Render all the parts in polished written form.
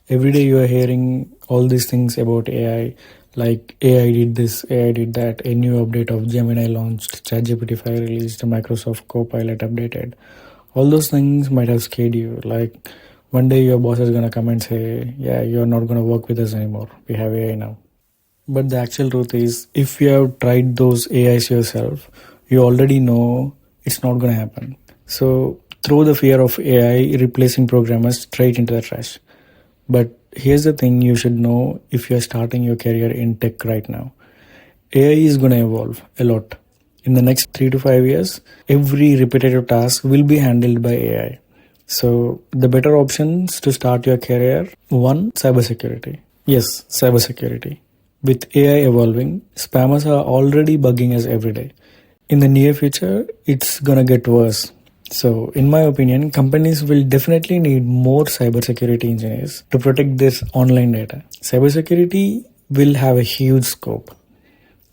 Every day you are hearing all these things about AI, like AI did this, AI did that, a new update of Gemini launched, ChatGPT 5 released, Microsoft Copilot updated. All those things might have scared you. Like one day your boss is gonna come and say, yeah, you're not gonna work with us anymore. We have AI now. But the actual truth is, if you have tried those AIs yourself, you already know it's not gonna happen. So throw the fear of AI replacing programmers straight into the trash. But here's the thing you should know if you're starting your career in tech right now. AI is going to evolve a lot. In the next 3 to 5 years, every repetitive task will be handled by AI. So the better options to start your career, one, cybersecurity. Yes, cybersecurity. With AI evolving, spammers are already bugging us every day. In the near future, it's gonna get worse. So, in my opinion, companies will definitely need more cybersecurity engineers to protect this online data. Cybersecurity will have a huge scope.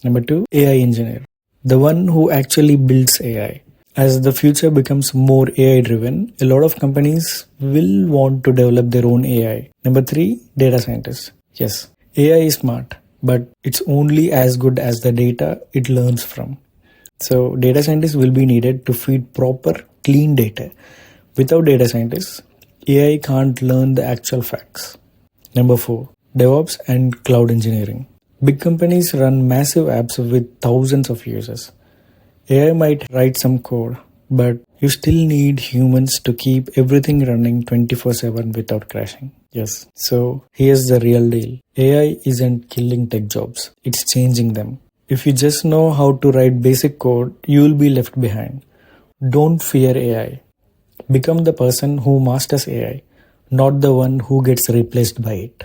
Number two, AI engineer, the one who actually builds AI. As the future becomes more AI driven, a lot of companies will want to develop their own AI. Number three, data scientists. Yes, AI is smart, but it's only as good as the data it learns from. So data scientists will be needed to feed proper, clean data. Without data scientists, AI can't learn the actual facts. Number four, DevOps and cloud engineering. Big companies run massive apps with thousands of users. AI might write some code, but you still need humans to keep everything running 24/7 without crashing. Yes, so here's the real deal. AI isn't killing tech jobs, it's changing them. If you just know how to write basic code, you will be left behind. Don't fear AI. Become the person who masters AI, not the one who gets replaced by it.